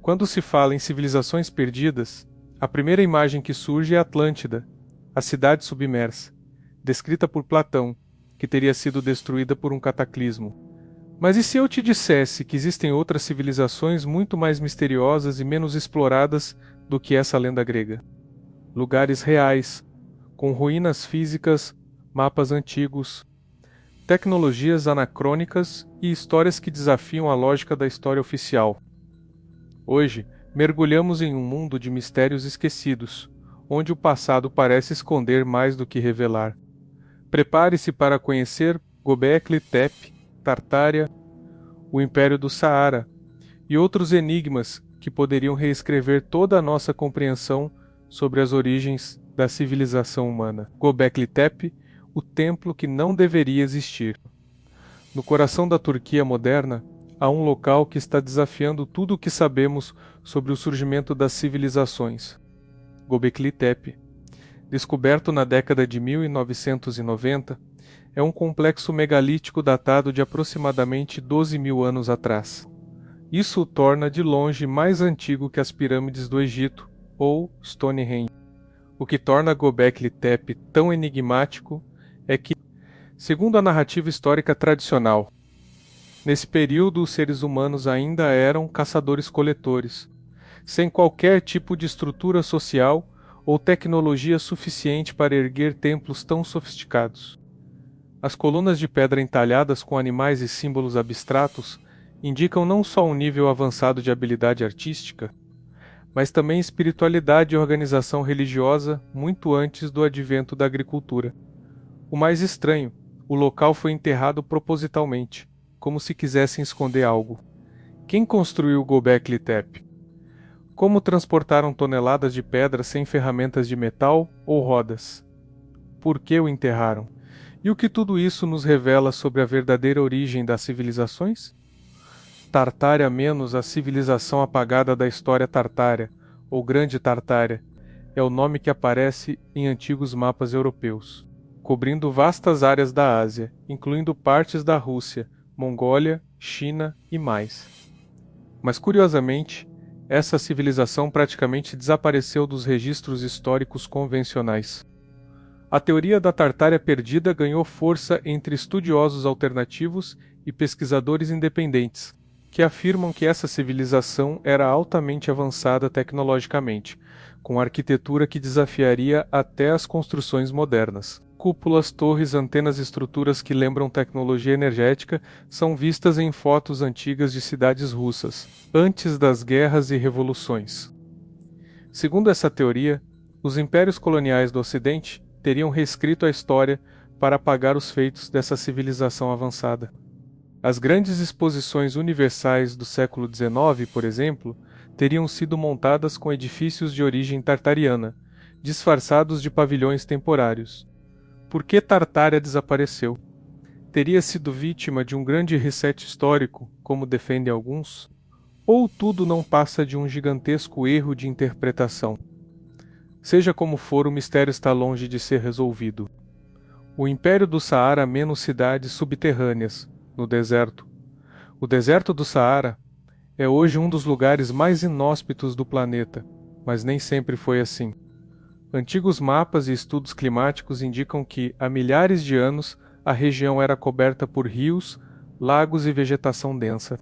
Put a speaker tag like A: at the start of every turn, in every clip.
A: Quando se fala em civilizações perdidas, a primeira imagem que surge é Atlântida, a cidade submersa, descrita por Platão, que teria sido destruída por um cataclismo. Mas e se eu te dissesse que existem outras civilizações muito mais misteriosas e menos exploradas do que essa lenda grega? Lugares reais, com ruínas físicas, mapas antigos, tecnologias anacrônicas e histórias que desafiam a lógica da história oficial. Hoje, mergulhamos em um mundo de mistérios esquecidos, onde o passado parece esconder mais do que revelar. Prepare-se para conhecer Göbekli Tepe, Tartária, o Império do Saara e outros enigmas que poderiam reescrever toda a nossa compreensão sobre as origens da civilização humana. Göbekli Tepe, o templo que não deveria existir. No coração da Turquia moderna, há um local que está desafiando tudo o que sabemos sobre o surgimento das civilizações. Göbekli Tepe, descoberto na década de 1990, é um complexo megalítico datado de aproximadamente 12.000 anos atrás. Isso o torna de longe mais antigo que as pirâmides do Egito, ou Stonehenge. O que torna Göbekli Tepe tão enigmático é que, segundo a narrativa histórica tradicional, nesse período os seres humanos ainda eram caçadores-coletores, sem qualquer tipo de estrutura social ou tecnologia suficiente para erguer templos tão sofisticados. As colunas de pedra entalhadas com animais e símbolos abstratos indicam não só um nível avançado de habilidade artística, mas também espiritualidade e organização religiosa muito antes do advento da agricultura. O mais estranho, o local foi enterrado propositalmente, como se quisessem esconder algo. Quem construiu Göbekli Tepe? Como transportaram toneladas de pedra sem ferramentas de metal ou rodas? Por que o enterraram? E o que tudo isso nos revela sobre a verdadeira origem das civilizações? Tartária menos a civilização apagada da história tartária, ou Grande Tartária, é o nome que aparece em antigos mapas europeus, cobrindo vastas áreas da Ásia, incluindo partes da Rússia, Mongólia, China e mais. Mas curiosamente, essa civilização praticamente desapareceu dos registros históricos convencionais. A teoria da Tartária perdida ganhou força entre estudiosos alternativos e pesquisadores independentes, que afirmam que essa civilização era altamente avançada tecnologicamente, com arquitetura que desafiaria até as construções modernas. Cúpulas, torres, antenas e estruturas que lembram tecnologia energética são vistas em fotos antigas de cidades russas, antes das guerras e revoluções. Segundo essa teoria, os impérios coloniais do Ocidente teriam reescrito a história para apagar os feitos dessa civilização avançada. As grandes exposições universais do século XIX, por exemplo, teriam sido montadas com edifícios de origem tartariana, disfarçados de pavilhões temporários. Por que Tartária desapareceu? Teria sido vítima de um grande reset histórico, como defendem alguns? Ou tudo não passa de um gigantesco erro de interpretação? Seja como for, o mistério está longe de ser resolvido. O Império do Saara menos cidades subterrâneas, no deserto. O deserto do Saara é hoje um dos lugares mais inóspitos do planeta, mas nem sempre foi assim. Antigos mapas e estudos climáticos indicam que, há milhares de anos, a região era coberta por rios, lagos e vegetação densa.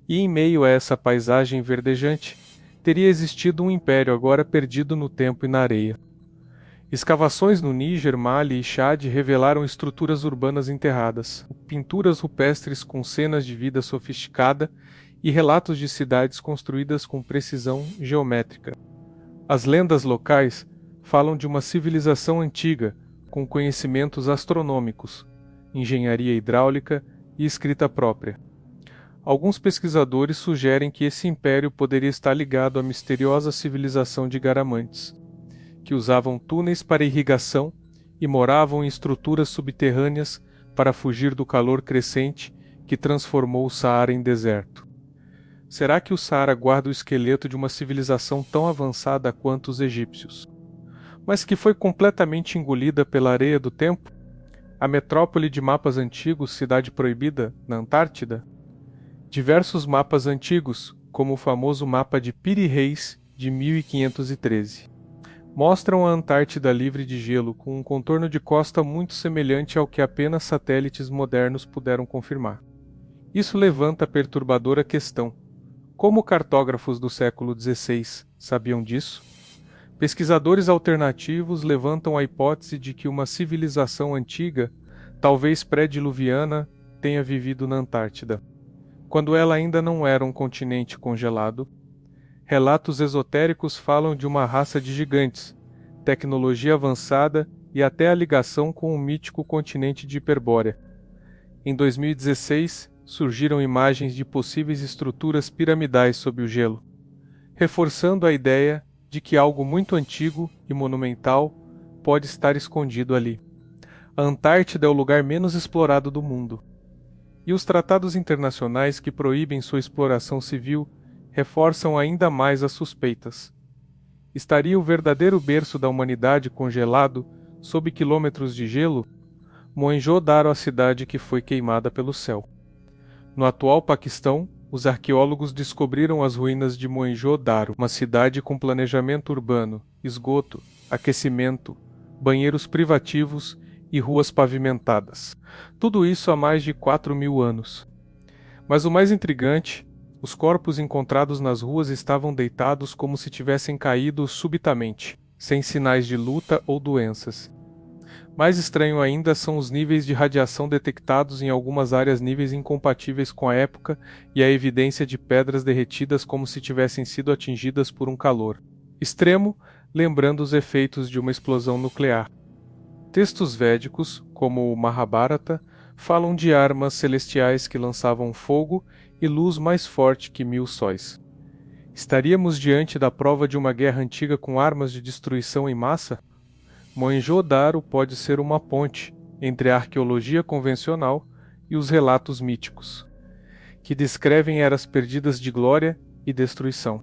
A: E em meio a essa paisagem verdejante, teria existido um império agora perdido no tempo e na areia. Escavações no Níger, Mali e Chad revelaram estruturas urbanas enterradas, pinturas rupestres com cenas de vida sofisticada e relatos de cidades construídas com precisão geométrica. As lendas locais falam de uma civilização antiga, com conhecimentos astronômicos, engenharia hidráulica e escrita própria. Alguns pesquisadores sugerem que esse império poderia estar ligado à misteriosa civilização de Garamantes, que usavam túneis para irrigação e moravam em estruturas subterrâneas para fugir do calor crescente que transformou o Saara em deserto. Será que o Saara guarda o esqueleto de uma civilização tão avançada quanto os egípcios, mas que foi completamente engolida pela areia do tempo? A metrópole de mapas antigos, Cidade Proibida, na Antártida? Diversos mapas antigos, como o famoso mapa de Piri Reis de 1513. Mostram a Antártida livre de gelo com um contorno de costa muito semelhante ao que apenas satélites modernos puderam confirmar. Isso levanta a perturbadora questão: como cartógrafos do século XVI sabiam disso? Pesquisadores alternativos levantam a hipótese de que uma civilização antiga, talvez pré-diluviana, tenha vivido na Antártida, quando ela ainda não era um continente congelado. Relatos esotéricos falam de uma raça de gigantes, tecnologia avançada e até a ligação com o mítico continente de Hiperbórea. Em 2016, surgiram imagens de possíveis estruturas piramidais sob o gelo, reforçando a ideia de que algo muito antigo e monumental pode estar escondido ali. A Antártida é o lugar menos explorado do mundo, e os tratados internacionais que proíbem sua exploração civil reforçam ainda mais as suspeitas. Estaria o verdadeiro berço da humanidade congelado sob quilômetros de gelo? Mohenjo-Daro, a cidade que foi queimada pelo céu. No atual Paquistão, os arqueólogos descobriram as ruínas de Mohenjo-Daro, uma cidade com planejamento urbano, esgoto, aquecimento, banheiros privativos e ruas pavimentadas. Tudo isso há mais de 4.000 anos. Mas o mais intrigante, os corpos encontrados nas ruas estavam deitados como se tivessem caído subitamente, sem sinais de luta ou doenças. Mais estranho ainda são os níveis de radiação detectados em algumas áreas, níveis incompatíveis com a época, e a evidência de pedras derretidas como se tivessem sido atingidas por um calor extremo, lembrando os efeitos de uma explosão nuclear. Textos védicos, como o Mahabharata, falam de armas celestiais que lançavam fogo e luz mais forte que 1000 sóis. Estaríamos diante da prova de uma guerra antiga com armas de destruição em massa? Mohenjo-Daro pode ser uma ponte entre a arqueologia convencional e os relatos míticos, que descrevem eras perdidas de glória e destruição.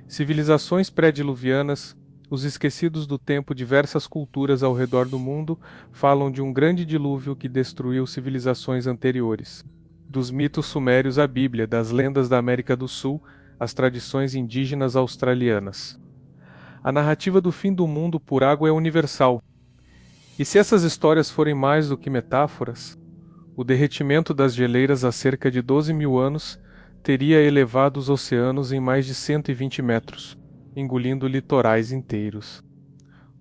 A: Civilizações pré-diluvianas, os esquecidos do tempo, diversas culturas ao redor do mundo falam de um grande dilúvio que destruiu civilizações anteriores. Dos mitos sumérios à Bíblia, das lendas da América do Sul às tradições indígenas australianas. A narrativa do fim do mundo por água é universal. E se essas histórias forem mais do que metáforas, o derretimento das geleiras há cerca de 12.000 anos teria elevado os oceanos em mais de 120 metros, engolindo litorais inteiros.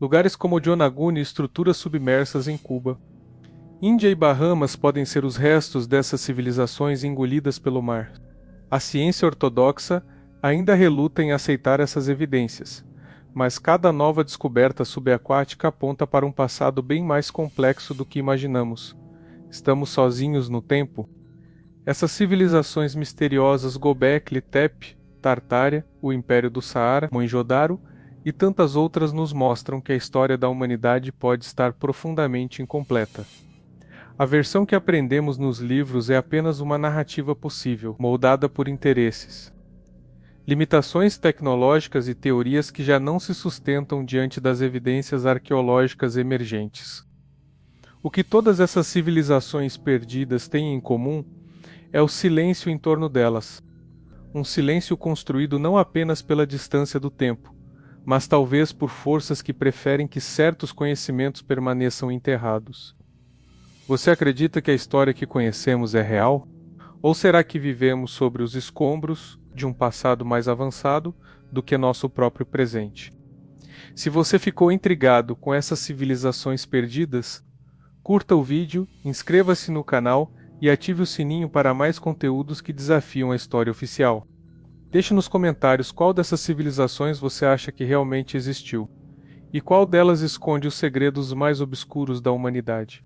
A: Lugares como Yonaguni e estruturas submersas em Cuba. Índia e Bahamas podem ser os restos dessas civilizações engolidas pelo mar. A ciência ortodoxa ainda reluta em aceitar essas evidências, mas cada nova descoberta subaquática aponta para um passado bem mais complexo do que imaginamos. Estamos sozinhos no tempo? Essas civilizações misteriosas Göbekli Tepe, Tartária, o Império do Saara, Mohenjo-Daro e tantas outras nos mostram que a história da humanidade pode estar profundamente incompleta. A versão que aprendemos nos livros é apenas uma narrativa possível, moldada por interesses, limitações tecnológicas e teorias que já não se sustentam diante das evidências arqueológicas emergentes. O que todas essas civilizações perdidas têm em comum é o silêncio em torno delas. Um silêncio construído não apenas pela distância do tempo, mas talvez por forças que preferem que certos conhecimentos permaneçam enterrados. Você acredita que a história que conhecemos é real? Ou será que vivemos sobre os escombros de um passado mais avançado do que nosso próprio presente? Se você ficou intrigado com essas civilizações perdidas, curta o vídeo, inscreva-se no canal e ative o sininho para mais conteúdos que desafiam a história oficial. Deixe nos comentários qual dessas civilizações você acha que realmente existiu, e qual delas esconde os segredos mais obscuros da humanidade.